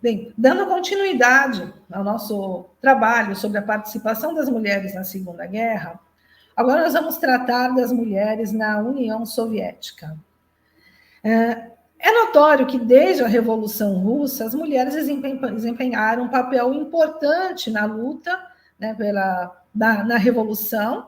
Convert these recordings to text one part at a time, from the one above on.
Bem, dando continuidade ao nosso trabalho sobre a participação das mulheres na Segunda Guerra, agora nós vamos tratar das mulheres na União Soviética. É notório que, desde a Revolução Russa, as mulheres desempenharam um papel importante na luta, né, na Revolução,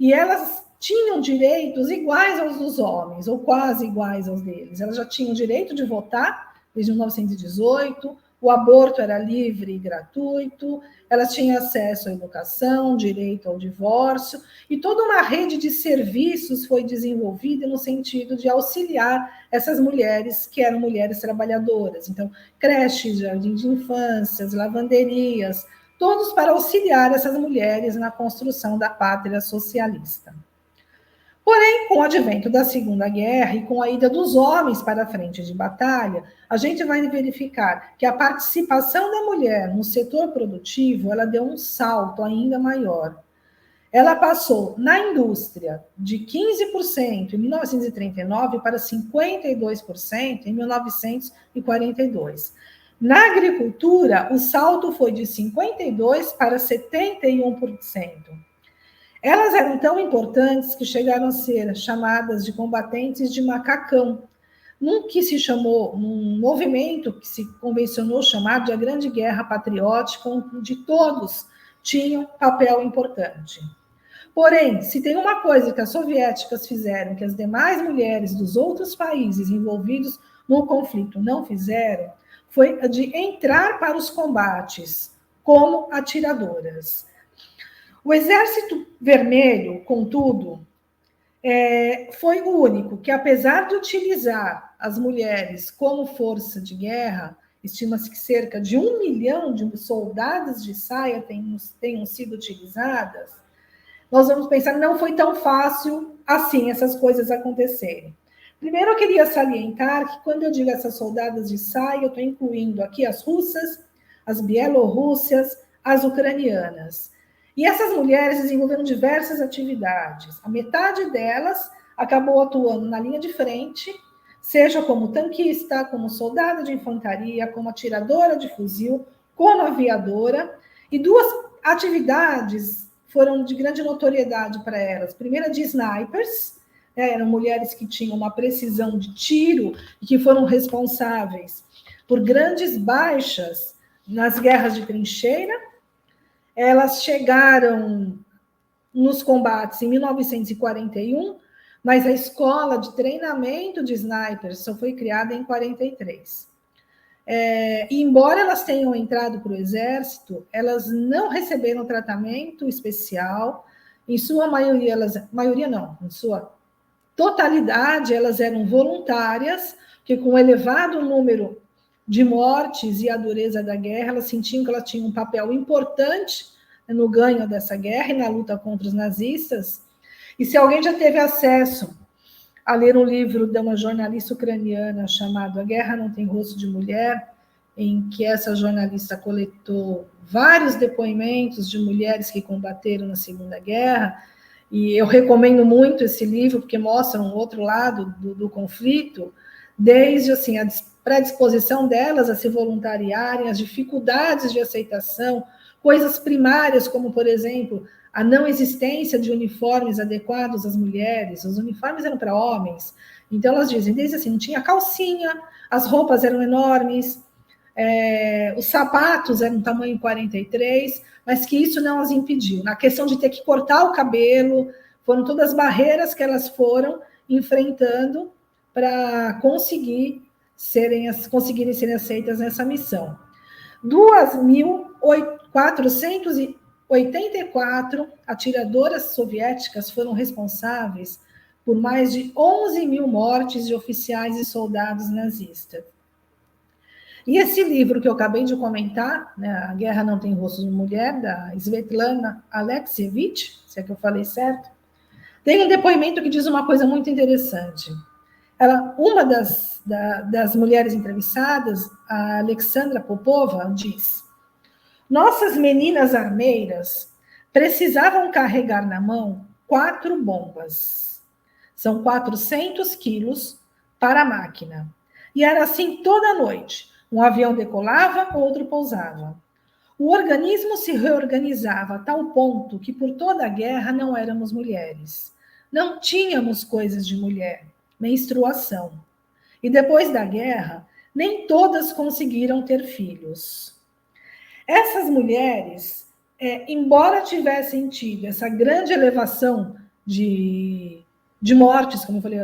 e elas tinham direitos iguais aos dos homens, ou quase iguais aos deles. Elas já tinham o direito de votar desde 1918, o aborto era livre e gratuito, elas tinham acesso à educação, direito ao divórcio, e toda uma rede de serviços foi desenvolvida no sentido de auxiliar essas mulheres, que eram mulheres trabalhadoras. Então, creches, jardim de infâncias, lavanderias, todos para auxiliar essas mulheres na construção da pátria socialista. Porém, com o advento da Segunda Guerra e com a ida dos homens para a frente de batalha, a gente vai verificar que a participação da mulher no setor produtivo, ela deu um salto ainda maior. Ela passou na indústria de 15% em 1939 para 52% em 1942. Na agricultura, o salto foi de 52% para 71%. Elas eram tão importantes que chegaram a ser chamadas de combatentes de macacão, num movimento que se convencionou chamar de a Grande Guerra Patriótica, onde todos tinham papel importante. Porém, se tem uma coisa que as soviéticas fizeram, que as demais mulheres dos outros países envolvidos no conflito não fizeram, foi a de entrar para os combates como atiradoras. O Exército Vermelho, contudo, foi o único que, apesar de utilizar as mulheres como força de guerra, estima-se que cerca de 1 milhão de soldadas de saia tenham sido utilizadas, nós vamos pensar, não foi tão fácil assim essas coisas acontecerem. Primeiro, eu queria salientar que, quando eu digo essas soldadas de saia, eu estou incluindo aqui as russas, as bielorrússias, as ucranianas. E essas mulheres desenvolveram diversas atividades. A metade delas acabou atuando na linha de frente, seja como tanquista, como soldada de infantaria, como atiradora de fuzil, como aviadora. E duas atividades foram de grande notoriedade para elas. Primeira, de snipers, eram mulheres que tinham uma precisão de tiro e que foram responsáveis por grandes baixas nas guerras de trincheira. Elas chegaram nos combates em 1941, mas a escola de treinamento de snipers só foi criada em 43. E embora elas tenham entrado para o exército, elas não receberam tratamento especial. Em sua maioria, em sua totalidade, elas eram voluntárias, que com o elevado número de mortes e a dureza da guerra, elas sentiam que elas tinham um papel importante no ganho dessa guerra e na luta contra os nazistas. E se alguém já teve acesso a ler um livro de uma jornalista ucraniana chamado A Guerra Não Tem Rosto de Mulher, em que essa jornalista coletou vários depoimentos de mulheres que combateram na Segunda Guerra, e eu recomendo muito esse livro, porque mostra um outro lado do conflito, desde assim, a predisposição delas a se voluntariarem, as dificuldades de aceitação, coisas primárias, como, por exemplo, a não existência de uniformes adequados às mulheres. Os uniformes eram para homens. Então, elas dizem, desde assim, não tinha calcinha, as roupas eram enormes, os sapatos eram tamanho 43, mas que isso não as impediu. Na questão de ter que cortar o cabelo, foram todas as barreiras que elas foram enfrentando para conseguirem serem aceitas nessa missão. 2.484 atiradoras soviéticas foram responsáveis por mais de 11 mil mortes de oficiais e soldados nazistas. E esse livro que eu acabei de comentar, né, A Guerra Não Tem Rosto de Mulher, da Svetlana Alexievich, se é que eu falei certo, tem um depoimento que diz uma coisa muito interessante. Uma das mulheres entrevistadas, a Alexandra Popova, diz: nossas meninas armeiras precisavam carregar na mão 4 bombas. São 400 quilos para a máquina. E era assim toda noite. Um avião decolava, outro pousava. O organismo se reorganizava a tal ponto que por toda a guerra não éramos mulheres. Não tínhamos coisas de mulher, menstruação. E depois da guerra, nem todas conseguiram ter filhos. Essas mulheres, embora tivessem tido essa grande elevação de mortes, como eu falei,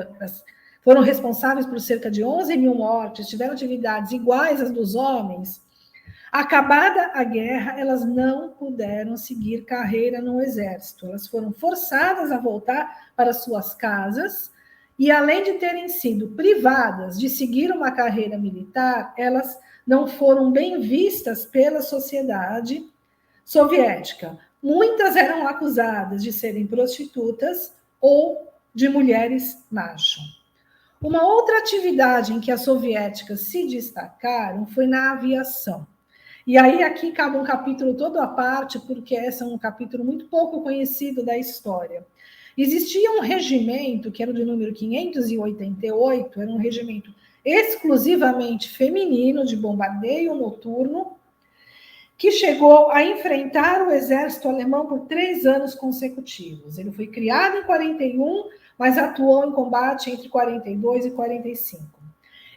foram responsáveis por cerca de 11 mil mortes, tiveram atividades iguais às dos homens, acabada a guerra, elas não puderam seguir carreira no exército. Elas foram forçadas a voltar para suas casas e, além de terem sido privadas de seguir uma carreira militar, elas não foram bem vistas pela sociedade soviética. Muitas eram acusadas de serem prostitutas ou de mulheres macho. Uma outra atividade em que as soviéticas se destacaram foi na aviação. E aí aqui cabe um capítulo todo à parte, porque esse é um capítulo muito pouco conhecido da história. Existia um regimento, que era o de número 588, era um regimento exclusivamente feminino, de bombardeio noturno, que chegou a enfrentar o exército alemão por 3 anos consecutivos. Ele foi criado em 41, mas atuou em combate entre 42 e 45.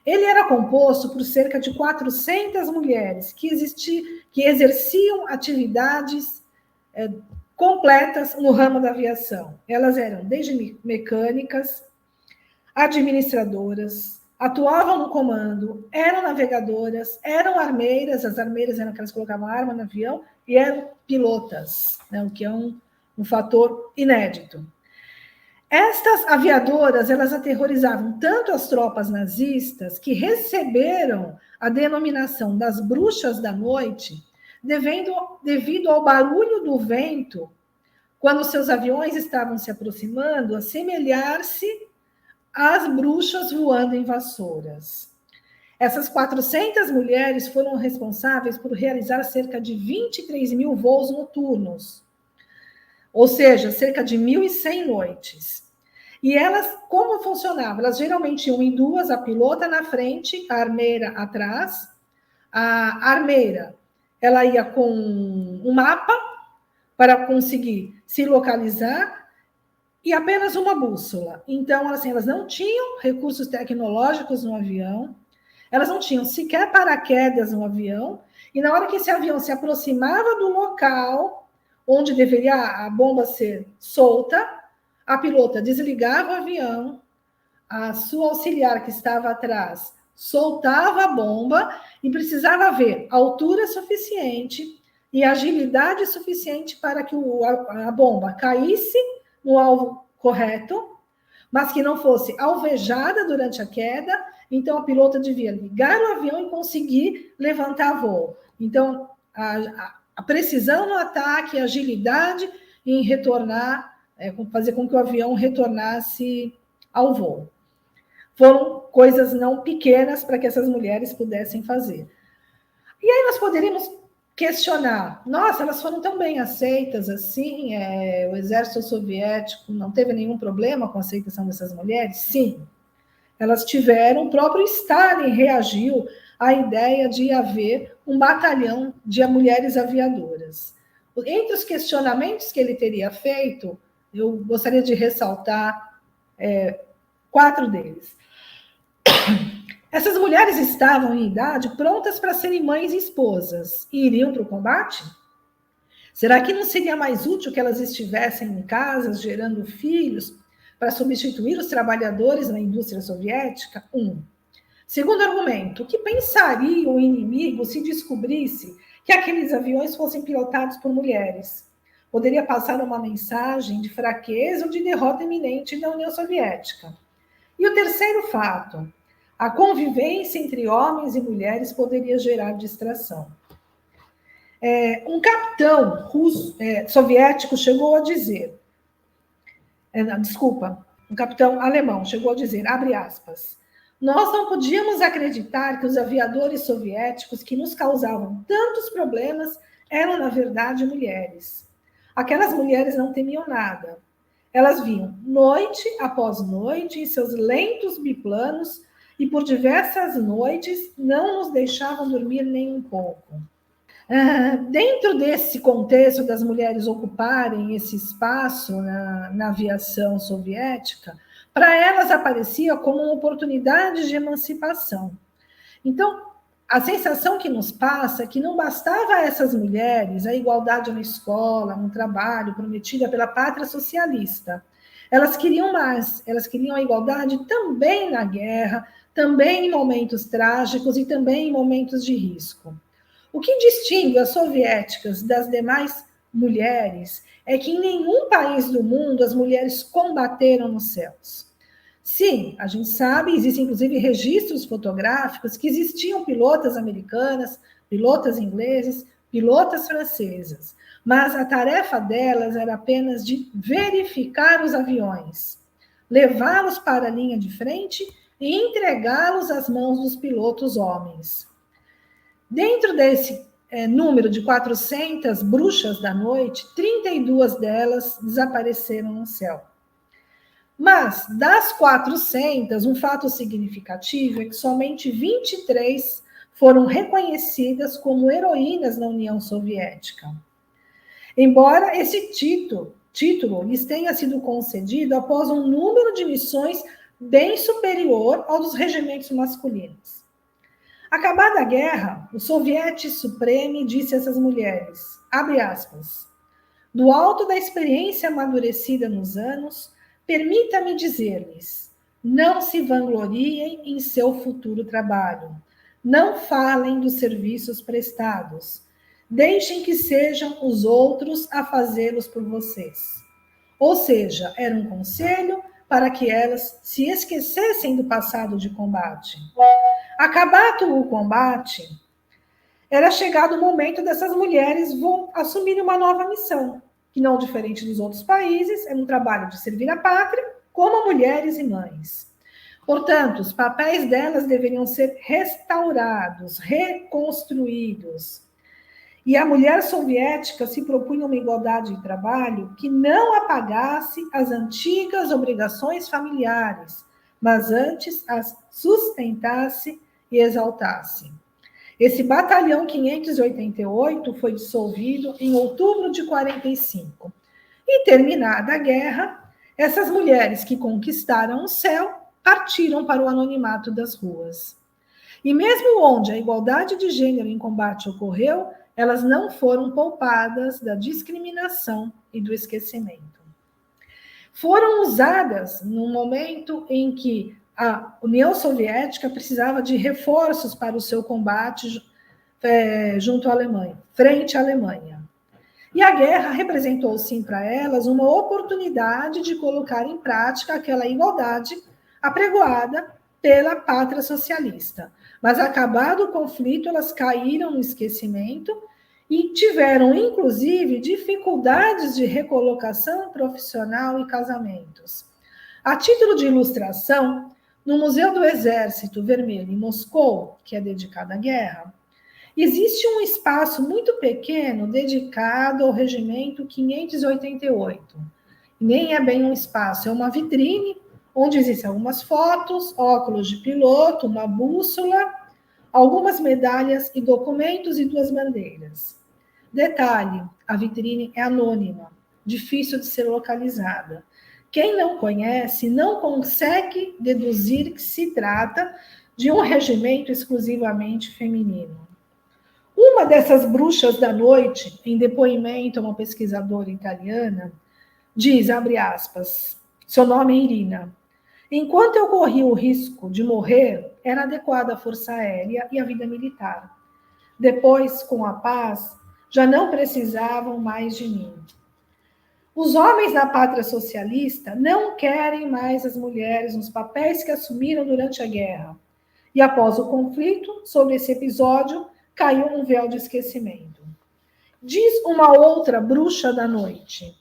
Ele era composto por cerca de 400 mulheres que exerciam atividades completas no ramo da aviação. Elas eram desde mecânicas, administradoras, atuavam no comando, eram navegadoras, eram armeiras, as armeiras eram aquelas que colocavam arma no avião, e eram pilotas, né, o que é um fator inédito. Estas aviadoras, elas aterrorizavam tanto as tropas nazistas que receberam a denominação das bruxas da noite, devido ao barulho do vento, quando seus aviões estavam se aproximando, assemelhar-se às bruxas voando em vassouras. Essas 400 mulheres foram responsáveis por realizar cerca de 23 mil voos noturnos, ou seja, cerca de 1.100 noites. E elas, como funcionavam? Elas geralmente iam em duas, a pilota na frente, a armeira atrás. A armeira, ela ia com um mapa para conseguir se localizar e apenas uma bússola. Então, assim, elas não tinham recursos tecnológicos no avião, elas não tinham sequer paraquedas no avião, e na hora que esse avião se aproximava do local onde deveria a bomba ser solta, a pilota desligava o avião, a sua auxiliar que estava atrás soltava a bomba e precisava ver altura suficiente e agilidade suficiente para que a bomba caísse no alvo correto, mas que não fosse alvejada durante a queda. Então, a pilota devia ligar o avião e conseguir levantar voo. Então, a precisão no ataque, a agilidade em retornar, fazer com que o avião retornasse ao voo. Foram coisas não pequenas para que essas mulheres pudessem fazer. E aí nós poderíamos questionar, nossa, elas foram tão bem aceitas assim, o exército soviético não teve nenhum problema com a aceitação dessas mulheres? Sim, elas tiveram, o próprio Stalin reagiu à ideia de haver um batalhão de mulheres aviadoras. Entre os questionamentos que ele teria feito, eu gostaria de ressaltar 4 deles. Essas mulheres estavam em idade prontas para serem mães e esposas e iriam para o combate? Será que não seria mais útil que elas estivessem em casas gerando filhos para substituir os trabalhadores na indústria soviética? 1. Segundo argumento, o que pensaria o inimigo se descobrisse que aqueles aviões fossem pilotados por mulheres? Poderia passar uma mensagem de fraqueza ou de derrota iminente da União Soviética. E o terceiro fato, a convivência entre homens e mulheres poderia gerar distração. Um capitão soviético chegou a dizer, um capitão alemão chegou a dizer, abre aspas, nós não podíamos acreditar que os aviadores soviéticos que nos causavam tantos problemas eram, na verdade, mulheres. Aquelas mulheres não temiam nada. Elas vinham noite após noite em seus lentos biplanos e por diversas noites não nos deixavam dormir nem um pouco. Dentro desse contexto das mulheres ocuparem esse espaço na aviação soviética, para elas aparecia como uma oportunidade de emancipação. Então, a sensação que nos passa é que não bastava a essas mulheres a igualdade na escola, no trabalho, prometida pela pátria socialista. Elas queriam mais, elas queriam a igualdade também na guerra, também em momentos trágicos e também em momentos de risco. O que distingue as soviéticas das demais mulheres é que em nenhum país do mundo as mulheres combateram nos céus. Sim, a gente sabe, existem inclusive registros fotográficos que existiam pilotas americanas, pilotas ingleses, pilotas francesas, mas a tarefa delas era apenas de verificar os aviões, levá-los para a linha de frente e entregá-los às mãos dos pilotos homens. Dentro desse número de 400 bruxas da noite, 32 delas desapareceram no céu. Mas, das 400, um fato significativo é que somente 23 foram reconhecidas como heroínas na União Soviética. Embora esse título lhes tenha sido concedido após um número de missões bem superior ao dos regimentos masculinos. Acabada a guerra, o Soviete Supremo disse a essas mulheres, abre aspas, do alto da experiência amadurecida nos anos, permita-me dizer-lhes, não se vangloriem em seu futuro trabalho, não falem dos serviços prestados, deixem que sejam os outros a fazê-los por vocês. Ou seja, era um conselho para que elas se esquecessem do passado de combate. Acabado o combate, era chegado o momento dessas mulheres vão assumir uma nova missão, que não diferente dos outros países, é um trabalho de servir a pátria como mulheres e mães. Portanto, os papéis delas deveriam ser restaurados, reconstruídos. E a mulher soviética se propunha uma igualdade de trabalho que não apagasse as antigas obrigações familiares, mas antes as sustentasse e exaltasse. Esse batalhão 588 foi dissolvido em outubro de 45. E terminada a guerra, essas mulheres que conquistaram o céu partiram para o anonimato das ruas. E mesmo onde a igualdade de gênero em combate ocorreu, elas não foram poupadas da discriminação e do esquecimento. Foram usadas no momento em que a União Soviética precisava de reforços para o seu combate junto à Alemanha, frente à Alemanha. E a guerra representou, sim, para elas uma oportunidade de colocar em prática aquela igualdade apregoada pela pátria socialista. Mas, acabado o conflito, elas caíram no esquecimento e tiveram, inclusive, dificuldades de recolocação profissional e casamentos. A título de ilustração, no Museu do Exército Vermelho, em Moscou, que é dedicado à guerra, existe um espaço muito pequeno dedicado ao Regimento 588. Nem é bem um espaço, é uma vitrine onde existem algumas fotos, óculos de piloto, uma bússola, algumas medalhas e documentos e 2 bandeiras. Detalhe, a vitrine é anônima, difícil de ser localizada. Quem não conhece não consegue deduzir que se trata de um regimento exclusivamente feminino. Uma dessas bruxas da noite, em depoimento a uma pesquisadora italiana, diz, abre aspas, seu nome é Irina. Enquanto eu corria o risco de morrer, era adequada a força aérea e a vida militar. Depois, com a paz, já não precisavam mais de mim. Os homens da pátria socialista não querem mais as mulheres nos papéis que assumiram durante a guerra. E após o conflito, sobre esse episódio, caiu um véu de esquecimento. Diz uma outra bruxa da noite.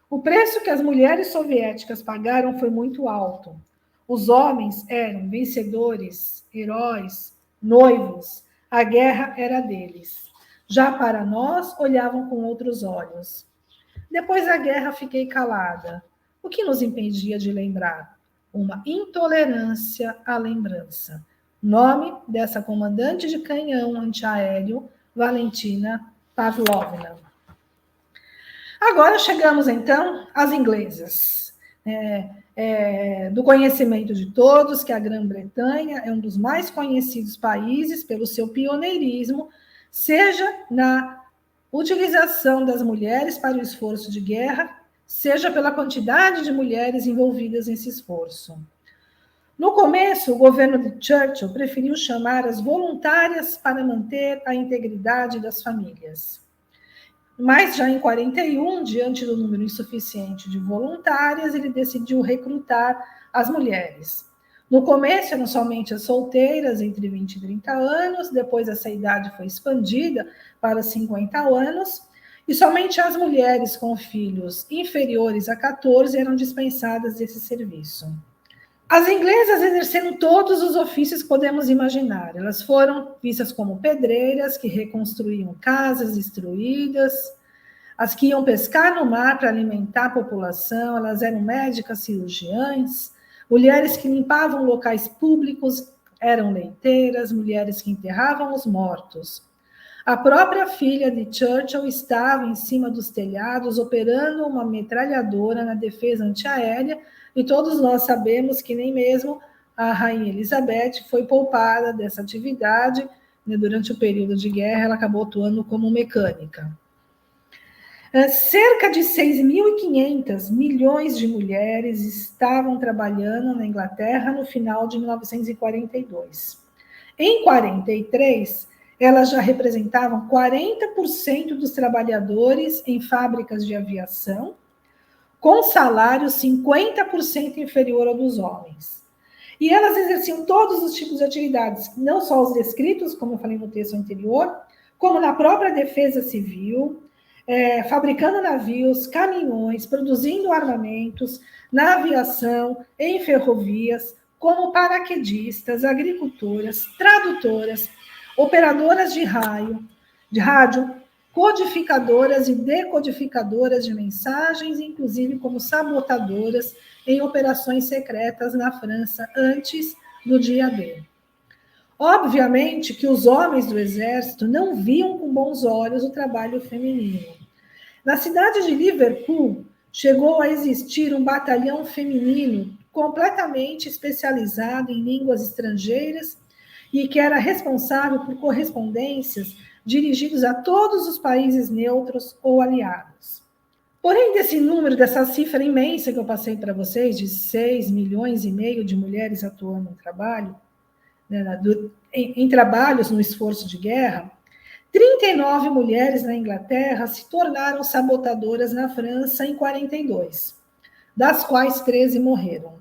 O preço que as mulheres soviéticas pagaram foi muito alto. Os homens eram vencedores, heróis, noivos. A guerra era deles. Já para nós, olhavam com outros olhos. Depois da guerra, fiquei calada. O que nos impedia de lembrar? uma intolerância à lembrança. Nome dessa comandante de canhão antiaéreo, Valentina Pavlovna. Agora chegamos, então, às inglesas. Do conhecimento de todos que a Grã-Bretanha é um dos mais conhecidos países pelo seu pioneirismo, seja na utilização das mulheres para o esforço de guerra, seja pela quantidade de mulheres envolvidas nesse esforço. No começo, o governo de Churchill preferiu chamar as voluntárias para manter a integridade das famílias. Mas já em 41, diante do número insuficiente de voluntárias, ele decidiu recrutar as mulheres. No começo eram somente as solteiras entre 20 e 30 anos, depois essa idade foi expandida para 50 anos, e somente as mulheres com filhos inferiores a 14 eram dispensadas desse serviço. As inglesas exerceram todos os ofícios que podemos imaginar. Elas foram vistas como pedreiras, que reconstruíam casas destruídas, as que iam pescar no mar para alimentar a população, elas eram médicas, cirurgiãs, mulheres que limpavam locais públicos, eram leiteiras, mulheres que enterravam os mortos. A própria filha de Churchill estava em cima dos telhados, operando uma metralhadora na defesa antiaérea, e todos nós sabemos que nem mesmo a Rainha Elizabeth foi poupada dessa atividade, né? Durante o período de guerra, ela acabou atuando como mecânica. Cerca de 6.500 milhões de mulheres estavam trabalhando na Inglaterra no final de 1942. Em 43, elas já representavam 40% dos trabalhadores em fábricas de aviação, com salário 50% inferior ao dos homens. E elas exerciam todos os tipos de atividades, não só os descritos, como eu falei no texto anterior, como na própria defesa civil, fabricando navios, caminhões, produzindo armamentos, na aviação, em ferrovias, como paraquedistas, agricultoras, tradutoras, operadoras de rádio, codificadoras e decodificadoras de mensagens, inclusive como sabotadoras em operações secretas na França antes do dia D. Obviamente que os homens do exército não viam com bons olhos o trabalho feminino. Na cidade de Liverpool, chegou a existir um batalhão feminino completamente especializado em línguas estrangeiras e que era responsável por correspondências dirigidos a todos os países neutros ou aliados. Porém, desse número, dessa cifra imensa que eu passei para vocês, de 6,5 milhões de mulheres atuando no trabalho, né, em trabalhos no esforço de guerra, 39 mulheres na Inglaterra se tornaram sabotadoras na França em 42, das quais 13 morreram.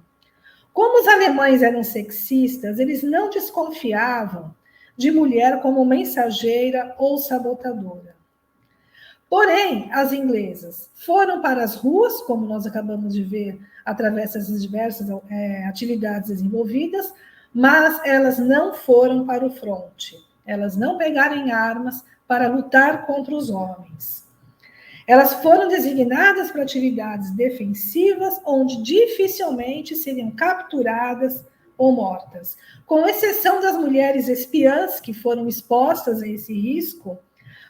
Como os alemães eram sexistas, eles não desconfiavam de mulher como mensageira ou sabotadora. Porém, as inglesas foram para as ruas, como nós acabamos de ver, através dessas diversas atividades desenvolvidas, mas elas não foram para o fronte. Elas não pegaram em armas para lutar contra os homens. Elas foram designadas para atividades defensivas, onde dificilmente seriam capturadas ou mortas. Com exceção das mulheres espiãs, que foram expostas a esse risco,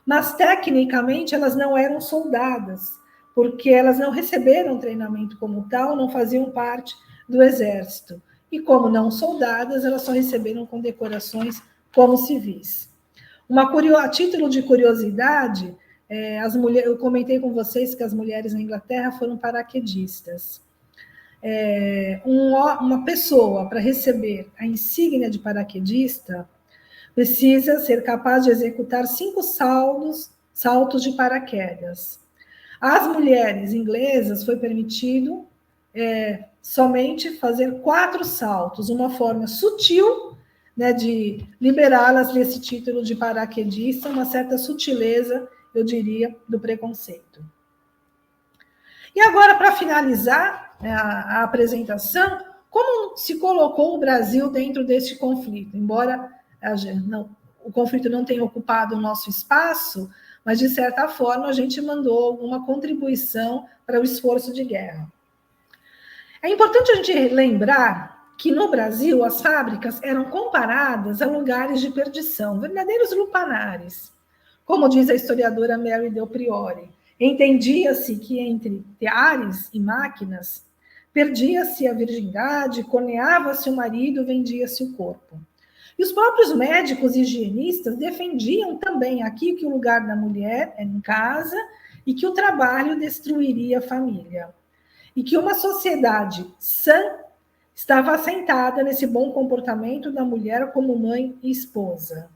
mas tecnicamente elas não eram soldadas, porque elas não receberam treinamento como tal, não faziam parte do exército. E como não soldadas, elas só receberam condecorações como civis. A título de curiosidade, eu comentei com vocês que as mulheres na Inglaterra foram paraquedistas. Uma pessoa, para receber a insígnia de paraquedista, precisa ser capaz de executar 5 saltos de paraquedas. Às mulheres inglesas foi permitido somente fazer 4 saltos, uma forma sutil, né, de liberá-las desse título de paraquedista, uma certa sutileza, eu diria, do preconceito. E agora, para finalizar a apresentação, como se colocou o Brasil dentro deste conflito? Embora o conflito não tenha ocupado o nosso espaço, mas, de certa forma, a gente mandou alguma contribuição para o esforço de guerra. É importante a gente lembrar que no Brasil as fábricas eram comparadas a lugares de perdição, verdadeiros lupanares. Como diz a historiadora Mary Del Priore, entendia-se que entre teares e máquinas perdia-se a virgindade, corneava-se o marido, vendia-se o corpo. E os próprios médicos e higienistas defendiam também aqui que o lugar da mulher era em casa e que o trabalho destruiria a família. E que uma sociedade sã estava assentada nesse bom comportamento da mulher como mãe e esposa.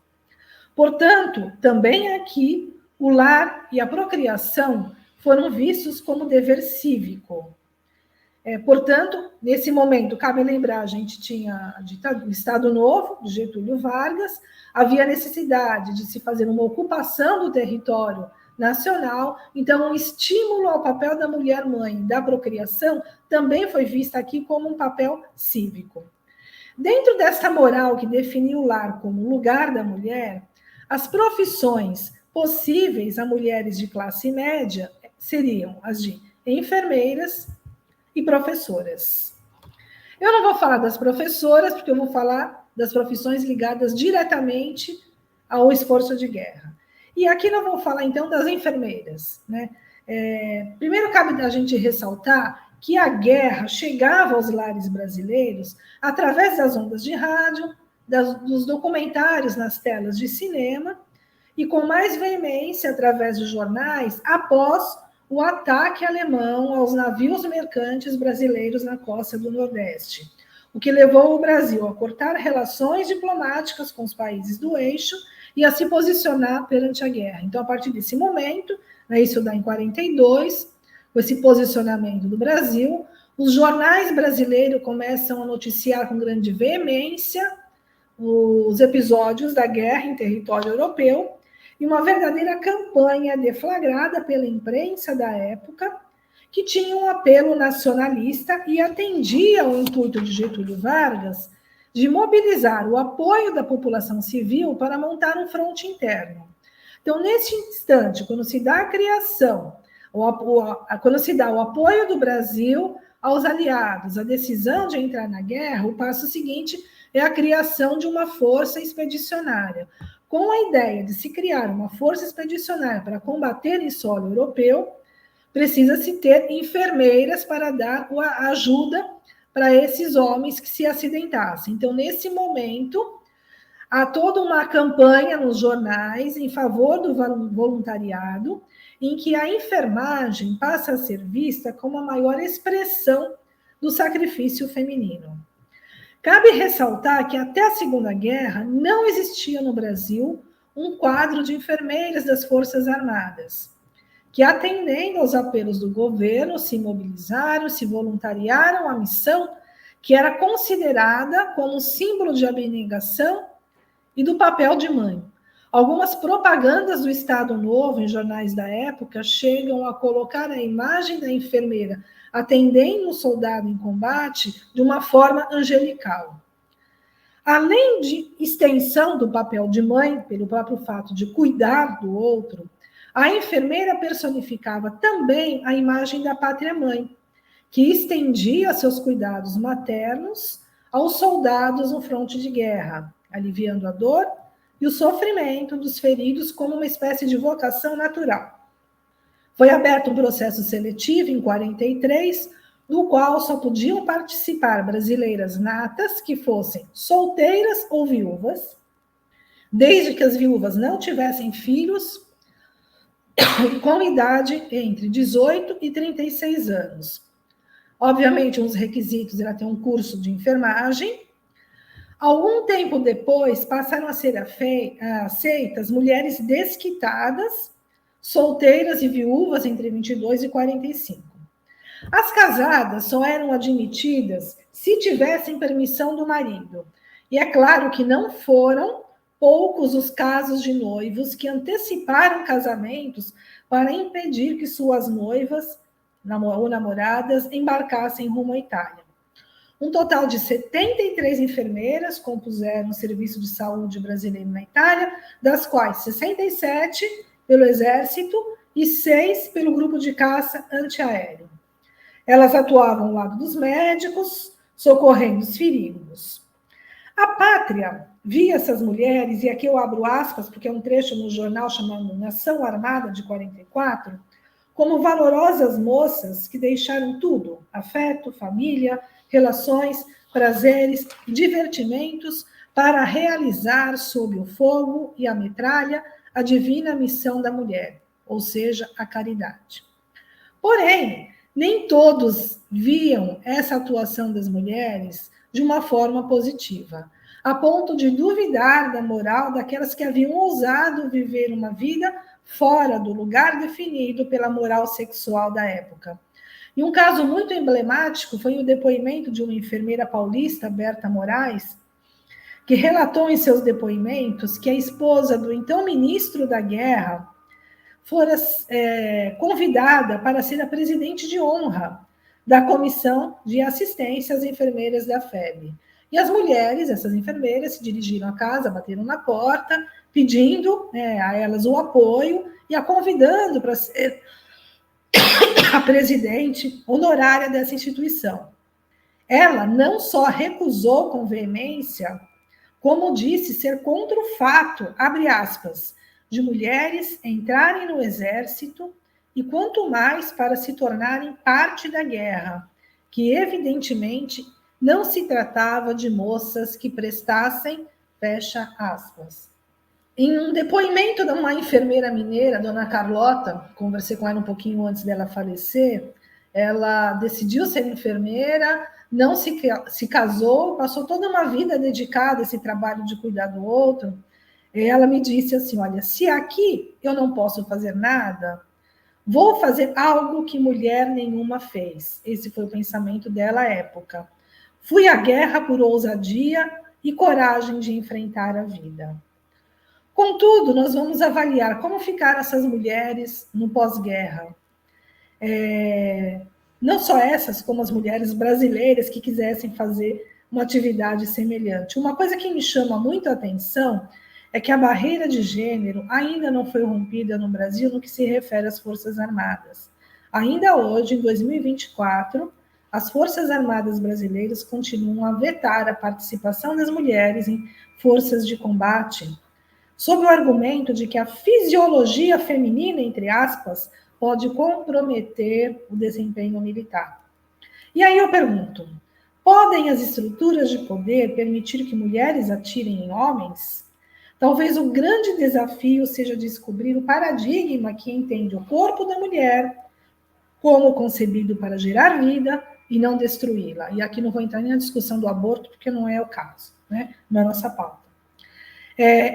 Portanto, também aqui, o lar e a procriação foram vistos como dever cívico. Portanto, nesse momento, cabe lembrar, a gente tinha o Estado Novo, de Getúlio Vargas, havia necessidade de se fazer uma ocupação do território nacional, então um estímulo ao papel da mulher-mãe da procriação também foi vista aqui como um papel cívico. Dentro dessa moral que definiu o lar como lugar da mulher, as profissões possíveis a mulheres de classe média seriam as de enfermeiras e professoras. Eu não vou falar das professoras, porque eu vou falar das profissões ligadas diretamente ao esforço de guerra. E aqui nós vamos falar, então, das enfermeiras, né? Primeiro, cabe a gente ressaltar que a guerra chegava aos lares brasileiros através das ondas de rádio, dos documentários nas telas de cinema, e com mais veemência através dos jornais, após o ataque alemão aos navios mercantes brasileiros na costa do Nordeste, o que levou o Brasil a cortar relações diplomáticas com os países do eixo e a se posicionar perante a guerra. Então, a partir desse momento, isso dá em 42, com esse posicionamento do Brasil, os jornais brasileiros começam a noticiar com grande veemência os episódios da guerra em território europeu, e uma verdadeira campanha deflagrada pela imprensa da época, que tinha um apelo nacionalista e atendia ao intuito de Getúlio Vargas de mobilizar o apoio da população civil para montar um fronte interno. Então, nesse instante, quando se dá a criação, quando se dá o apoio do Brasil aos aliados, a decisão de entrar na guerra, o passo seguinte é a criação de uma força expedicionária, com a ideia de se criar uma força expedicionária para combater em solo europeu, precisa-se ter enfermeiras para dar a ajuda para esses homens que se acidentassem. Então, nesse momento, há toda uma campanha nos jornais em favor do voluntariado, em que a enfermagem passa a ser vista como a maior expressão do sacrifício feminino. Cabe ressaltar que até a Segunda Guerra não existia no Brasil um quadro de enfermeiras das Forças Armadas, que, atendendo aos apelos do governo, se mobilizaram, se voluntariaram à missão que era considerada como símbolo de abnegação e do papel de mãe. Algumas propagandas do Estado Novo em jornais da época chegam a colocar a imagem da enfermeira atendendo o soldado em combate de uma forma angelical. Além de extensão do papel de mãe, pelo próprio fato de cuidar do outro, a enfermeira personificava também a imagem da pátria-mãe, que estendia seus cuidados maternos aos soldados no fronte de guerra, aliviando a dor e o sofrimento dos feridos como uma espécie de vocação natural. Foi aberto um processo seletivo em 43, no qual só podiam participar brasileiras natas que fossem solteiras ou viúvas, desde que as viúvas não tivessem filhos, com idade entre 18 e 36 anos. Obviamente, um dos requisitos era ter um curso de enfermagem. Algum tempo depois, passaram a ser aceitas mulheres desquitadas, solteiras e viúvas entre 22 e 45. As casadas só eram admitidas se tivessem permissão do marido. E é claro que não foram poucos os casos de noivos que anteciparam casamentos para impedir que suas noivas ou namoradas embarcassem rumo à Itália. Um total de 73 enfermeiras compuseram o serviço de saúde brasileiro na Itália, das quais 67 pelo Exército e 6 pelo Grupo de Caça Antiaéreo. Elas atuavam ao lado dos médicos, socorrendo os feridos. A pátria via essas mulheres, e aqui eu abro aspas, porque é um trecho no jornal chamado Nação Armada, de 44, como valorosas moças que deixaram tudo, afeto, família, relações, prazeres, divertimentos, para realizar sob o fogo e a metralha a divina missão da mulher, ou seja, a caridade. Porém, nem todos viam essa atuação das mulheres de uma forma positiva, a ponto de duvidar da moral daquelas que haviam ousado viver uma vida fora do lugar definido pela moral sexual da época. E um caso muito emblemático foi o depoimento de uma enfermeira paulista, Berta Moraes, que relatou em seus depoimentos que a esposa do então ministro da Guerra fora convidada para ser a presidente de honra da Comissão de Assistência às Enfermeiras da FEB. E as mulheres, essas enfermeiras, se dirigiram à casa, bateram na porta, pedindo a elas o apoio e a convidando para ser a presidente honorária dessa instituição. Ela não só recusou com veemência, como disse ser contra o fato, abre aspas, de mulheres entrarem no exército e quanto mais para se tornarem parte da guerra, que evidentemente não se tratava de moças que prestassem, fecha aspas. Em um depoimento de uma enfermeira mineira, dona Carlota, conversei com ela um pouquinho antes dela falecer, ela decidiu ser enfermeira, não se casou, passou toda uma vida dedicada a esse trabalho de cuidar do outro. Ela me disse assim, olha, se aqui eu não posso fazer nada, vou fazer algo que mulher nenhuma fez. Esse foi o pensamento dela à época. Fui à guerra por ousadia e coragem de enfrentar a vida. Contudo, nós vamos avaliar como ficaram essas mulheres no pós-guerra. Não só essas, como as mulheres brasileiras que quisessem fazer uma atividade semelhante. Uma coisa que me chama muito a atenção é que a barreira de gênero ainda não foi rompida no Brasil no que se refere às Forças Armadas. Ainda hoje, em 2024, as Forças Armadas brasileiras continuam a vetar a participação das mulheres em forças de combate, sob o argumento de que a fisiologia feminina, entre aspas, pode comprometer o desempenho militar. E aí eu pergunto, podem as estruturas de poder permitir que mulheres atirem em homens? Talvez o grande desafio seja descobrir o paradigma que entende o corpo da mulher como concebido para gerar vida e não destruí-la. E aqui não vou entrar nem na discussão do aborto, porque não é o caso, né? Não é nossa pauta.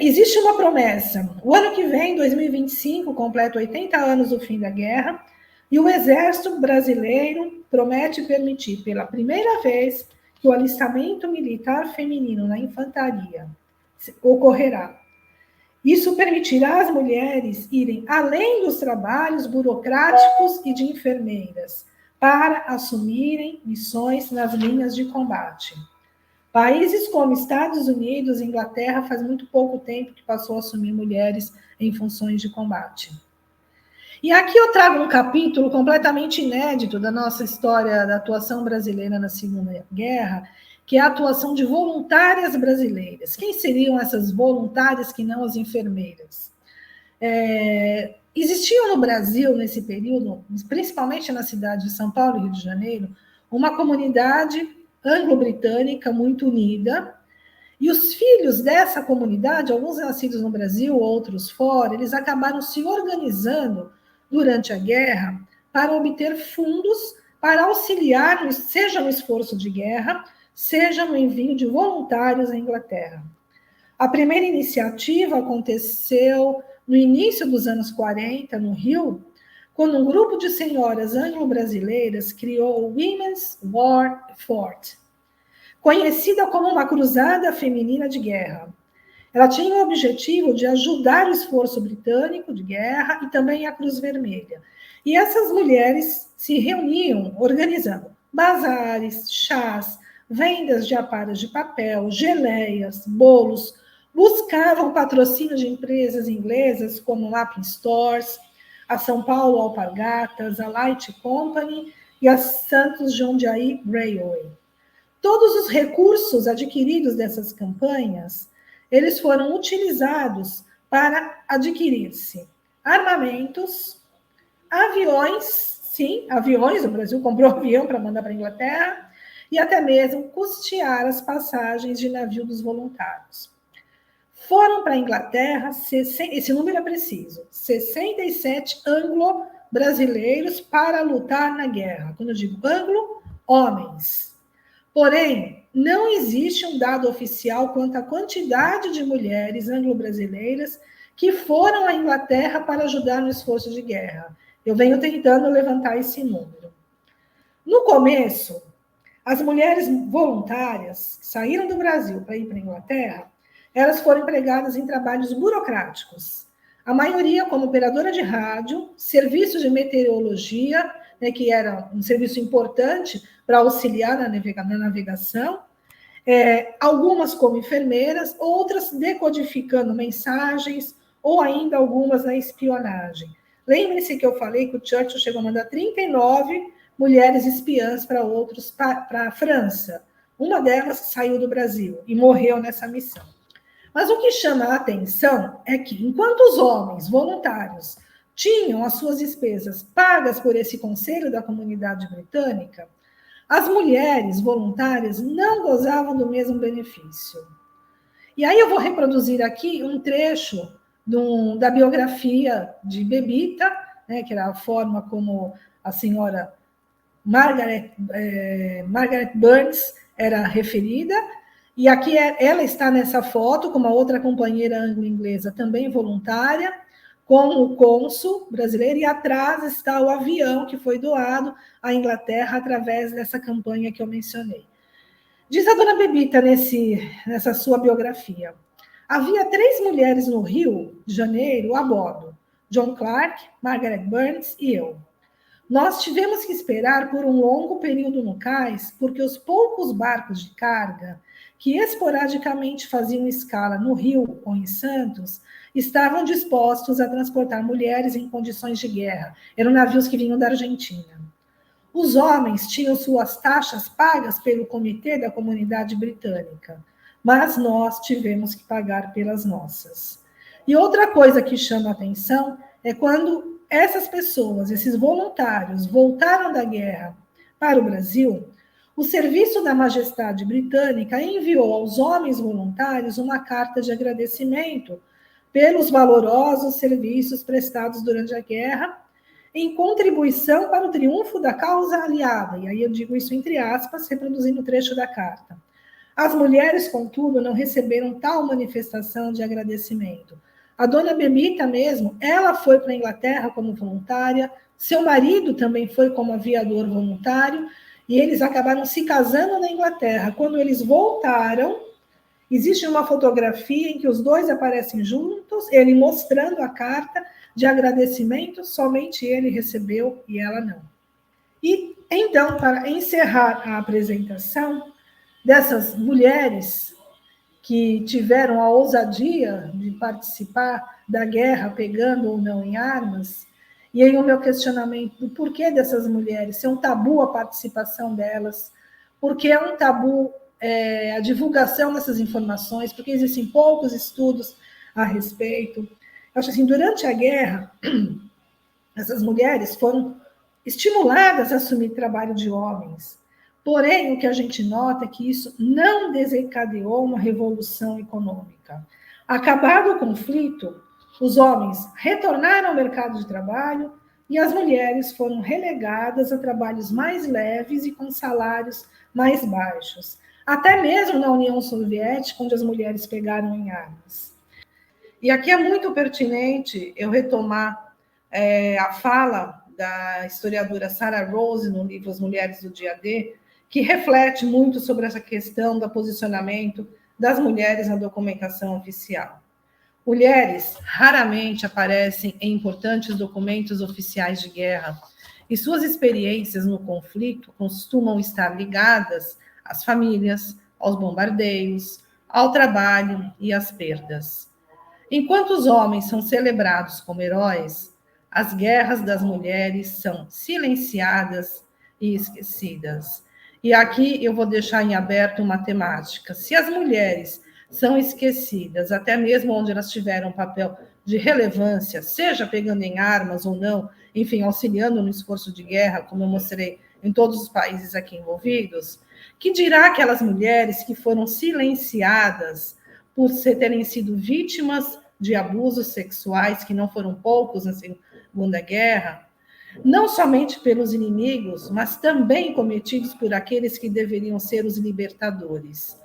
Existe uma promessa. O ano que vem, 2025, completa 80 anos do fim da guerra, e o Exército Brasileiro promete permitir, pela primeira vez, que o alistamento militar feminino na infantaria ocorrerá. Isso permitirá às mulheres irem além dos trabalhos burocráticos e de enfermeiras, para assumirem missões nas linhas de combate. Países como Estados Unidos e Inglaterra faz muito pouco tempo que passou a assumir mulheres em funções de combate. E aqui eu trago um capítulo completamente inédito da nossa história da atuação brasileira na Segunda Guerra, que é a atuação de voluntárias brasileiras. Quem seriam essas voluntárias que não as enfermeiras? Existiam no Brasil, nesse período, principalmente na cidade de São Paulo e Rio de Janeiro, uma comunidade anglo-britânica muito unida, e os filhos dessa comunidade, alguns nascidos no Brasil, outros fora, eles acabaram se organizando durante a guerra para obter fundos para auxiliar, seja no esforço de guerra, seja no envio de voluntários à Inglaterra. A primeira iniciativa aconteceu no início dos anos 40, no Rio, quando um grupo de senhoras anglo-brasileiras criou o Women's War Effort, conhecida como uma cruzada feminina de guerra. Ela tinha o objetivo de ajudar o esforço britânico de guerra e também a Cruz Vermelha. E essas mulheres se reuniam organizando bazares, chás, vendas de aparas de papel, geleias, bolos, buscavam patrocínio de empresas inglesas como a Mappin Stores, a São Paulo Alpargatas, a Light Company e a Santos Jundiaí Railway. Todos os recursos adquiridos dessas campanhas, eles foram utilizados para adquirir-se armamentos, aviões, sim, aviões, o Brasil comprou avião para mandar para a Inglaterra, e até mesmo custear as passagens de navio dos voluntários. Foram para a Inglaterra, esse número é preciso, 67 anglo-brasileiros para lutar na guerra. Quando eu digo anglo, homens. Porém, não existe um dado oficial quanto à quantidade de mulheres anglo-brasileiras que foram à Inglaterra para ajudar no esforço de guerra. Eu venho tentando levantar esse número. No começo, as mulheres voluntárias que saíram do Brasil para ir para a Inglaterra, elas foram empregadas em trabalhos burocráticos. A maioria como operadora de rádio, serviço de meteorologia, né, que era um serviço importante para auxiliar na navegação, algumas como enfermeiras, outras decodificando mensagens, ou ainda algumas na espionagem. Lembre-se que eu falei que o Churchill chegou a mandar 39 mulheres espiãs para a França. Uma delas saiu do Brasil e morreu nessa missão. Mas o que chama a atenção é que, enquanto os homens voluntários tinham as suas despesas pagas por esse conselho da comunidade britânica, as mulheres voluntárias não gozavam do mesmo benefício. E aí eu vou reproduzir aqui um trecho da biografia de Bebita, né, que era a forma como a senhora Margaret Burns era referida, e aqui ela está nessa foto com uma outra companheira anglo-inglesa também voluntária, com o cônsul brasileiro, e atrás está o avião que foi doado à Inglaterra através dessa campanha que eu mencionei. Diz a dona Bebita nessa sua biografia: havia 3 mulheres no Rio de Janeiro a bordo, John Clark, Margaret Burns e eu. Nós tivemos que esperar por um longo período no cais, porque os poucos barcos de carga que esporadicamente faziam escala no Rio ou em Santos estavam dispostos a transportar mulheres em condições de guerra. Eram navios que vinham da Argentina. Os homens tinham suas taxas pagas pelo Comitê da Comunidade Britânica, mas nós tivemos que pagar pelas nossas. E outra coisa que chama a atenção é quando essas pessoas, esses voluntários, voltaram da guerra para o Brasil, o Serviço da Majestade Britânica enviou aos homens voluntários uma carta de agradecimento pelos valorosos serviços prestados durante a guerra, em contribuição para o triunfo da causa aliada. E aí eu digo isso entre aspas, reproduzindo o trecho da carta. As mulheres, contudo, não receberam tal manifestação de agradecimento. A dona Bebita mesmo, ela foi para a Inglaterra como voluntária, seu marido também foi como aviador voluntário, e eles acabaram se casando na Inglaterra. Quando eles voltaram, existe uma fotografia em que os dois aparecem juntos, ele mostrando a carta de agradecimento, somente ele recebeu e ela não. E então, para encerrar a apresentação dessas mulheres que tiveram a ousadia de participar da guerra, pegando ou não em armas, e aí o meu questionamento do porquê dessas mulheres, se é um tabu a participação delas, porque é um tabu a divulgação dessas informações, porque existem poucos estudos a respeito. Eu acho assim, durante a guerra, essas mulheres foram estimuladas a assumir trabalho de homens. Porém, o que a gente nota é que isso não desencadeou uma revolução econômica. Acabado o conflito, os homens retornaram ao mercado de trabalho e as mulheres foram relegadas a trabalhos mais leves e com salários mais baixos. Até mesmo na União Soviética, onde as mulheres pegaram em armas. E aqui é muito pertinente eu retomar a fala da historiadora Sarah Rose no livro As Mulheres do Dia D, que reflete muito sobre essa questão do posicionamento das mulheres na documentação oficial. Mulheres raramente aparecem em importantes documentos oficiais de guerra, e suas experiências no conflito costumam estar ligadas às famílias, aos bombardeios, ao trabalho e às perdas. Enquanto os homens são celebrados como heróis, as guerras das mulheres são silenciadas e esquecidas. E aqui eu vou deixar em aberto uma temática. Se as mulheres são esquecidas, até mesmo onde elas tiveram um papel de relevância, seja pegando em armas ou não, enfim, auxiliando no esforço de guerra, como eu mostrei em todos os países aqui envolvidos, que dirá aquelas mulheres que foram silenciadas por terem sido vítimas de abusos sexuais, que não foram poucos na Segunda Guerra, não somente pelos inimigos, mas também cometidos por aqueles que deveriam ser os libertadores.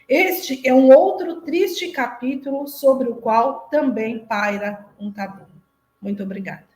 Este é um outro triste capítulo sobre o qual também paira um tabu. Muito obrigada.